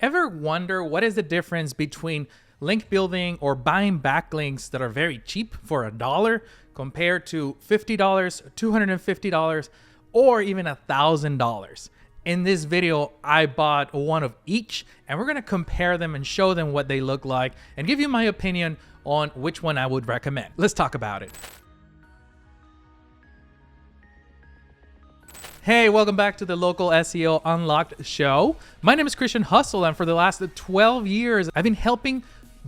Ever wonder what is the difference between link building or buying backlinks that are very cheap for $1 compared to $50, $250, or even $1,000? In this video, I bought one of each, and we're gonna compare them and show them what they look like and give you my opinion on which one I would recommend. Let's talk about it. Hey, welcome back to the Local SEO Unlocked show. My name is Christian Hustle, and for the last 12 years, I've been helping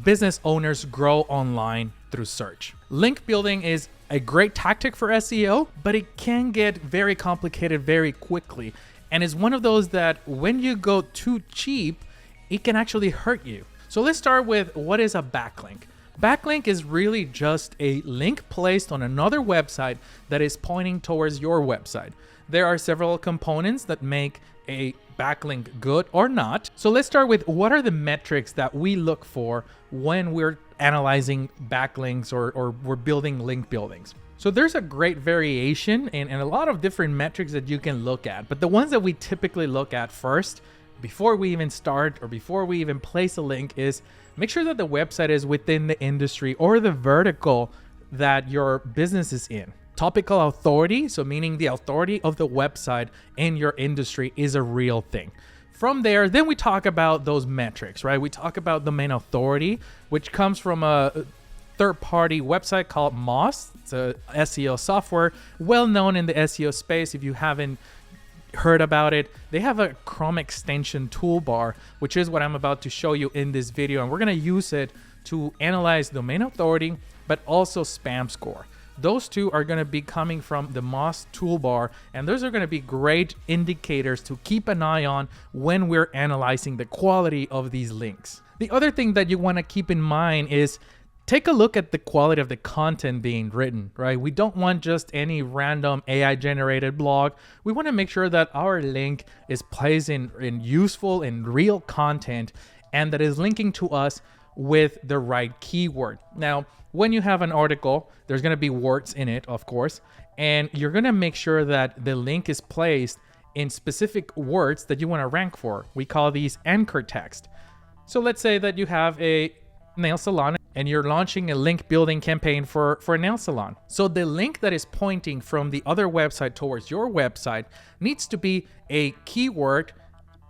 business owners grow online through search. Link building is a great tactic for SEO, but it can get very complicated very quickly. And it's one of those that when you go too cheap, it can actually hurt you. So let's start with what is a backlink. Backlink is really just a link placed on another website that is pointing towards your website. There are several components that make a backlink good or not. So let's start with what are the metrics that we look for when we're analyzing backlinks or we're building link buildings. So there's a great variation and a lot of different metrics that you can look at. But the ones that we typically look at first, before we even start or before we even place a link, is make sure that the website is within the industry or the vertical that your business is in. Topical authority, so meaning the authority of the website in your industry, is a real thing. From there, then we talk about those metrics, right? We talk about domain authority, which comes from a third-party website called Moz. It's a SEO software, well known in the SEO space. If you haven't heard about it, they have a Chrome extension toolbar, which is what I'm about to show you in this video. And we're gonna use it to analyze domain authority, but also spam score. Those two are going to be coming from the Moz toolbar, and those are going to be great indicators to keep an eye on when we're analyzing the quality of these links. The other thing that you want to keep in mind is take a look at the quality of the content being written, right? We don't want just any random AI generated blog. We want to make sure that our link is placed in useful and real content and that is linking to us with the right keyword. Now, when you have an article, there's going to be words in it, of course, and you're going to make sure that the link is placed in specific words that you want to rank for. We call these anchor text. So let's say that you have a nail salon and you're launching a link building campaign for a nail salon. So the link that is pointing from the other website towards your website needs to be a keyword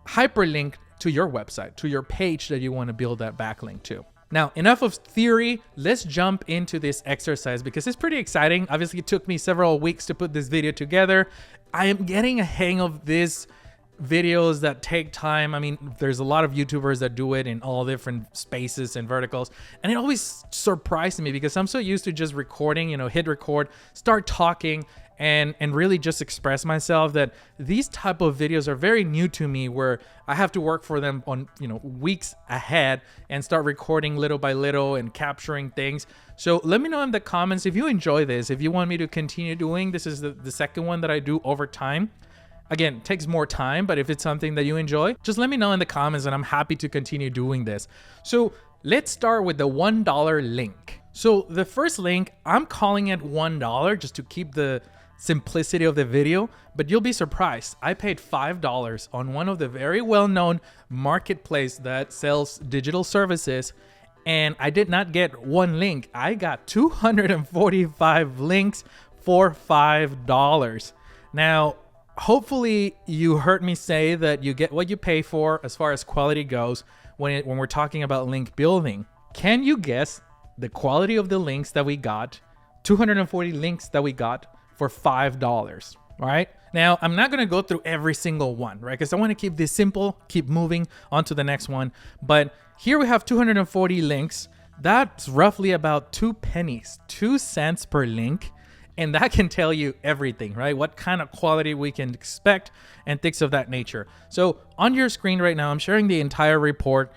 hyperlink to your website, to your page that you want to build that backlink to. Now, enough of theory, let's jump into this exercise because it's pretty exciting. Obviously, it took me several weeks to put this video together. I am getting a hang of these videos that take time. I mean, there's a lot of YouTubers that do it in all different spaces and verticals. And it always surprised me because I'm so used to just recording, hit record, start talking, and really just express myself, that these type of videos are very new to me, where I have to work for them on weeks ahead and start recording little by little and capturing things. So let me know in the comments if you enjoy this, if you want me to continue doing this. Is the second one that I do over time. Again, it takes more time, but if it's something that you enjoy, just let me know in the comments and I'm happy to continue doing this. So let's start with the $1 link. So the first link, I'm calling it $1 just to keep the simplicity of the video, but you'll be surprised. I paid $5 on one of the very well-known marketplace that sells digital services, and I did not get one link. I got 245 links for $5. Now, hopefully you heard me say that you get what you pay for as far as quality goes when we're talking about link building. Can you guess the quality of the links that we got? 240 links that we got for $5, right? Now, I'm not going to go through every single one, right? Because I want to keep this simple, keep moving on to the next one. But here we have 240 links. That's roughly about 2 pennies, 2 cents per link. And that can tell you everything, right? What kind of quality we can expect and things of that nature. So on your screen right now, I'm sharing the entire report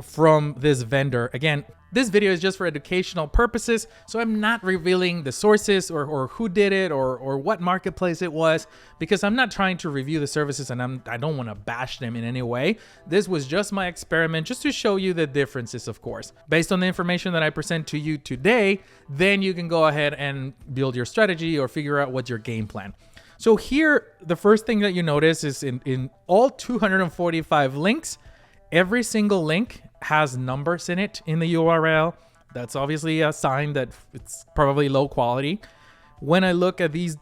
from this vendor. Again, this video is just for educational purposes, so I'm not revealing the sources or who did it or what marketplace it was, because I'm not trying to review the services and I don't want to bash them in any way. This was just my experiment, just to show you the differences, of course. Based on the information that I present to you today, then you can go ahead and build your strategy or figure out what's your game plan. So here, the first thing that you notice is in all 245 links, every single link has numbers in it in the URL. That's obviously a sign that it's probably low quality. When I look at these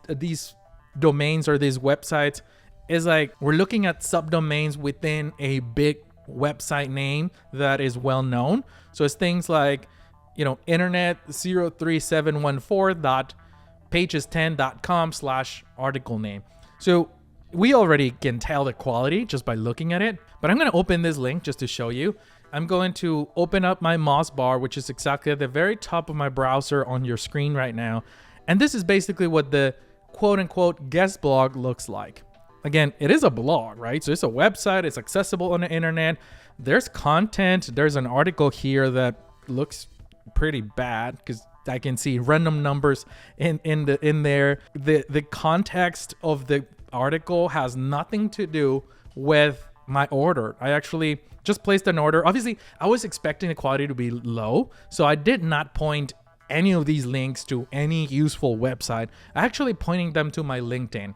domains or these websites, it's like we're looking at subdomains within a big website name that is well known. So it's things like, internet03714.pages10.com/article name. So we already can tell the quality just by looking at it, but I'm going to open this link just to show you. I'm going to open up my Moz bar, which is exactly at the very top of my browser on your screen right now. And this is basically what the quote unquote guest blog looks like. Again, it is a blog, right? So it's a website, it's accessible on the internet. There's content, there's an article here that looks pretty bad because I can see random numbers in there. The context of the article has nothing to do with my order. I actually just placed an order. Obviously, I was expecting the quality to be low, so I did not point any of these links to any useful website. I actually pointing them to my LinkedIn,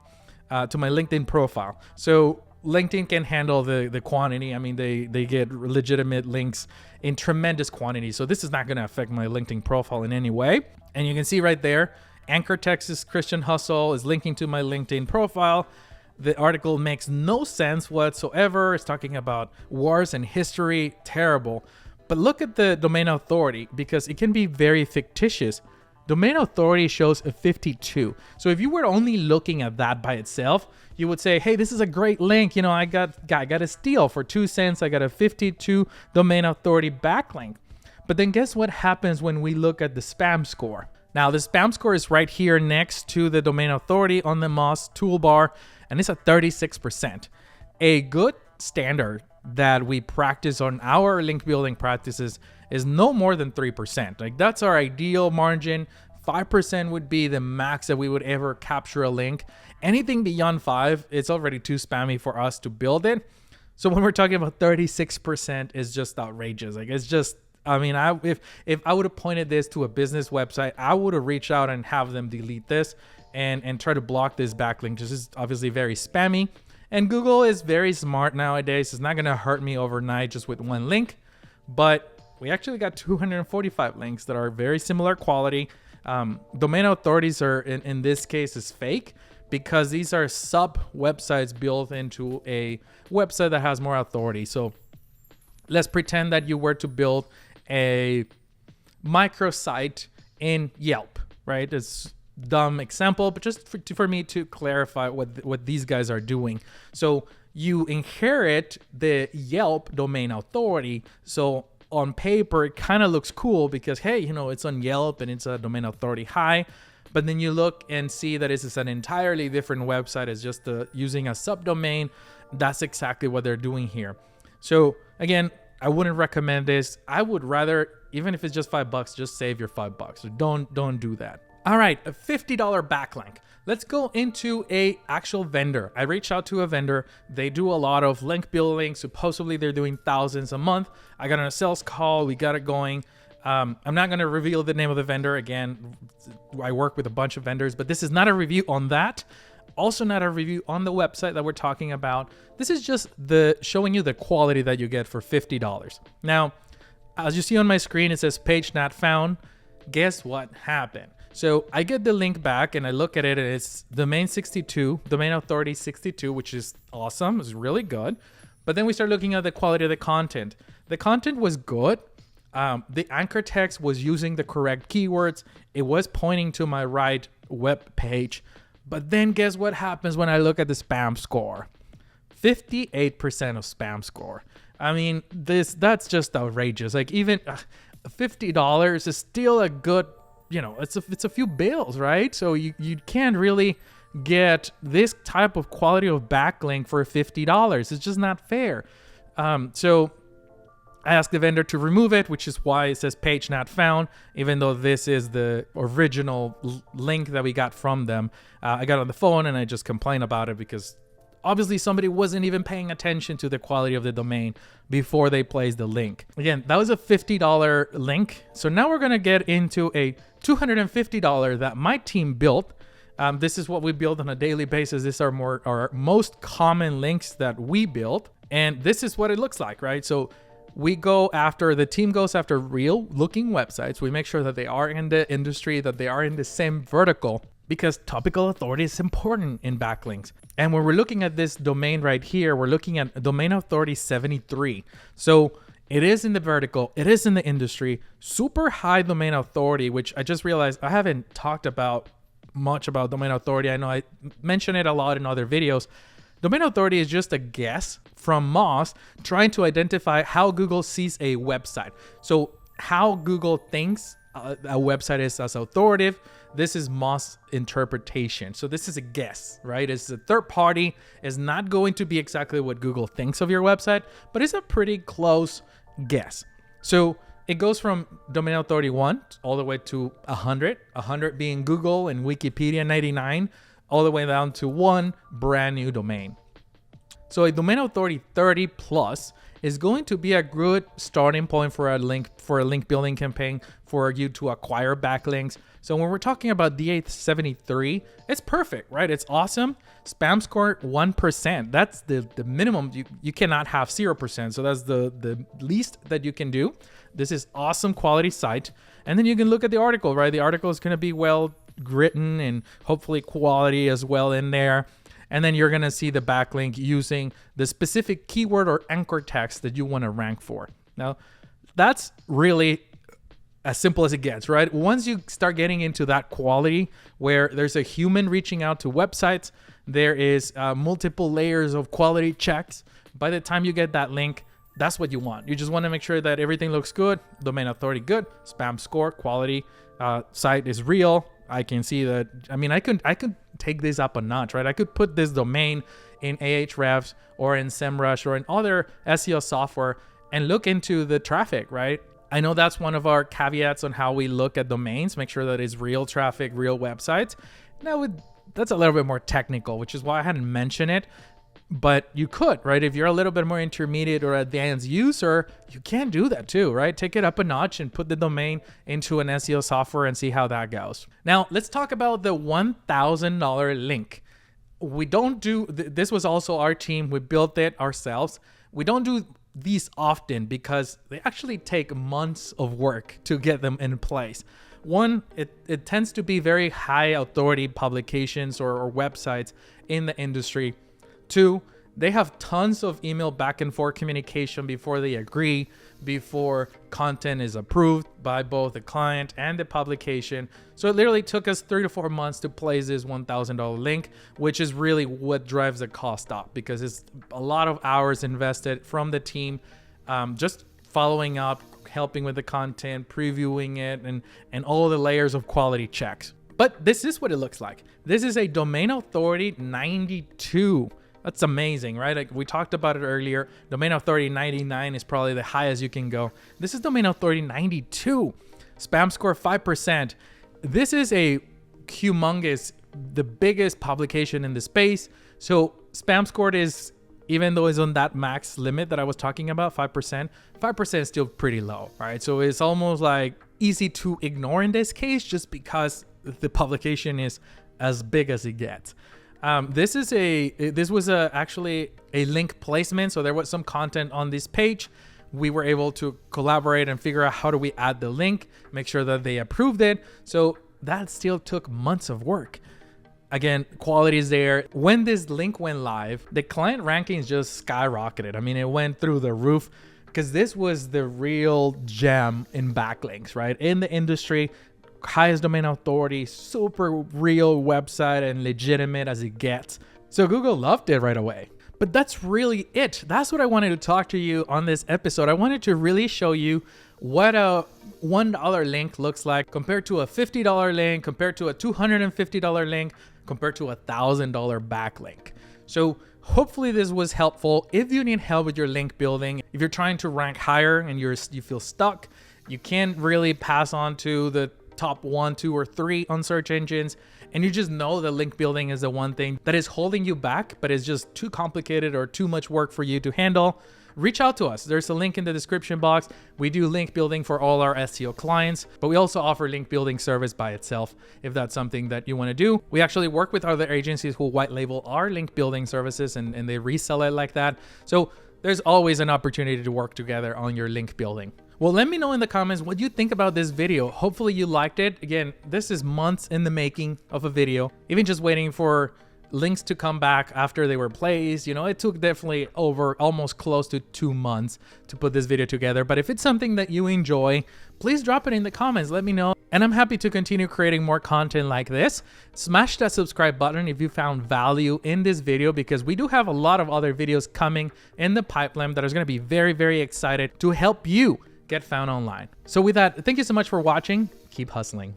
profile. So LinkedIn can handle the quantity. I mean, they get legitimate links in tremendous quantity. So this is not going to affect my LinkedIn profile in any way. And you can see right there, Anchor Texas Christian Hustle is linking to my LinkedIn profile. The article makes no sense whatsoever. It's talking about wars and history. Terrible. But look at the domain authority, because it can be very fictitious. Domain authority shows a 52. So if you were only looking at that by itself, you would say, hey, this is a great link. I got a steal for 2 cents. I got a 52 domain authority backlink. But then guess what happens when we look at the spam score? Now, the spam score is right here next to the domain authority on the Moz toolbar, and it's at 36%. A good standard that we practice on our link building practices is no more than 3%. Like, that's our ideal margin. 5% would be the max that we would ever capture a link. Anything beyond 5, it's already too spammy for us to build it. So when we're talking about 36% is just outrageous. Like, it's just, I mean, if I would have pointed this to a business website, I would have reached out and have them delete this and try to block this backlink. This is obviously very spammy. And Google is very smart nowadays. It's not going to hurt me overnight just with one link. But we actually got 245 links that are very similar quality. Domain authorities are, in this case, is fake, because these are sub websites built into a website that has more authority. So let's pretend that you were to build a microsite in Yelp, right? It's dumb example, but just for me to clarify what these guys are doing. So you inherit the Yelp domain authority. So on paper, it kind of looks cool because, hey, it's on Yelp and it's a domain authority high. But then you look and see that it's an entirely different website. It's just using a subdomain. That's exactly what they're doing here. So again, I wouldn't recommend this. I would rather, even if it's just $5, just save your $5. So don't do that. All right, a $50 backlink. Let's go into a actual vendor. I reached out to a vendor. They do a lot of link building. Supposedly they're doing thousands a month. I got on a sales call. We got it going. I'm not going to reveal the name of the vendor. Again, I work with a bunch of vendors, but this is not a review on that. Also not a review on the website that we're talking about. This is just showing you the quality that you get for $50. Now, as you see on my screen, it says page not found. Guess what happened? So I get the link back and I look at it and it's domain 62, domain authority 62, which is awesome. It's really good. But then we start looking at the quality of the content. The content was good. The anchor text was using the correct keywords. It was pointing to my right web page. But then guess what happens when I look at the spam score? 58% of spam score. I mean, that's just outrageous. Like, even $50 is still a good, it's a few bills, right? So you can't really get this type of quality of backlink for $50. It's just not fair. So I asked the vendor to remove it, which is why it says page not found, even though this is the original link that we got from them. I got on the phone and I just complained about it because obviously somebody wasn't even paying attention to the quality of the domain before they placed the link. Again, that was a $50 link. So now we're going to get into a $250 that my team built. This is what we build on a daily basis. These are our most common links that we build. And this is what it looks like, right? So the team goes after real looking websites. We make sure that they are in the industry, that they are in the same vertical, because topical authority is important in backlinks. And when we're looking at this domain right here, we're looking at domain authority 73. So it is in the vertical, it is in the industry, super high domain authority, which I just realized I haven't talked about much about domain authority. I know I mention it a lot in other videos. Domain authority is just a guess from Moz trying to identify how Google sees a website. So how Google thinks a website is as authoritative. This is Moz interpretation. So this is a guess, right? It's a third party. It's not going to be exactly what Google thinks of your website, but it's a pretty close guess. So it goes from domain authority 1 all the way to 100, 100 being Google and Wikipedia 99, all the way down to one brand new domain. So a domain authority 30 plus is going to be a good starting point for a link building campaign for you to acquire backlinks. So when we're talking about DA73, it's perfect, right? It's awesome. Spam score 1%. That's the minimum. You cannot have 0%. So that's the least that you can do. This is awesome quality site. And then you can look at the article, right? The article is going to be well written and hopefully quality as well in there. And then you're going to see the backlink using the specific keyword or anchor text that you want to rank for. Now, that's really as simple as it gets, right? Once you start getting into that quality where there's a human reaching out to websites, there is multiple layers of quality checks. By the time you get that link, that's what you want. You just want to make sure that everything looks good, domain authority good, spam score, quality, site is real. I can see that. I mean, I could take this up a notch, right? I could put this domain in Ahrefs or in SEMrush or in other SEO software and look into the traffic, right? I know that's one of our caveats on how we look at domains, make sure that it's real traffic, real websites. That's a little bit more technical, which is why I hadn't mentioned it. But you could, right? If you're a little bit more intermediate or advanced user, you can do that too, right? Take it up a notch and put the domain into an SEO software and see how that goes. Now, let's talk about the $1,000 link. We don't do, this was also our team. We built it ourselves. We don't do these often because they actually take months of work to get them in place. One, it tends to be very high authority publications or websites in the industry. Two, they have tons of email back and forth communication before they agree, before content is approved by both the client and the publication. So it literally took us 3 to 4 months to place this $1,000 link, which is really what drives the cost up because it's a lot of hours invested from the team, just following up, helping with the content, previewing it, and all the layers of quality checks. But this is what it looks like. This is a domain authority 92. That's amazing, right? Like we talked about it earlier. Domain authority 99 is probably the highest you can go. This is domain authority 92. Spam score 5%. This is a humongous, the biggest publication in the space. So spam score is, even though it's on that max limit that I was talking about, 5% is still pretty low, right? So it's almost like easy to ignore in this case just because the publication is as big as it gets. This was actually a link placement. So there was some content on this page. We were able to collaborate and figure out how do we add the link, make sure that they approved it. So that still took months of work. Again, quality is there. When this link went live, the client rankings just skyrocketed. I mean, it went through the roof because this was the real gem in backlinks, right? In the industry, highest domain authority, super real website and legitimate as it gets. So Google loved it right away. But that's really it. That's what I wanted to talk to you on this episode. I wanted to really show you what a $1 link looks like compared to a $50 link, compared to a $250 link, compared to a $1,000 backlink. So hopefully this was helpful. If you need help with your link building, if you're trying to rank higher and you feel stuck, you can't really pass on to the top 1, 2, or 3 on search engines, and you just know that link building is the one thing that is holding you back, but is just too complicated or too much work for you to handle, reach out to us. There's a link in the description box. We do link building for all our SEO clients, but we also offer link building service by itself if that's something that you want to do. We actually work with other agencies who white label our link building services and they resell it like that. So there's always an opportunity to work together on your link building. Well, let me know in the comments what you think about this video. Hopefully you liked it. Again, this is months in the making of a video. Even just waiting for links to come back after they were placed, you know, it took definitely over almost close to 2 months to put this video together. But if it's something that you enjoy, please drop it in the comments. Let me know. And I'm happy to continue creating more content like this. Smash that subscribe button if you found value in this video, because we do have a lot of other videos coming in the pipeline that is going to be very, very excited to help you get found online. So with that, thank you so much for watching. Keep hustling.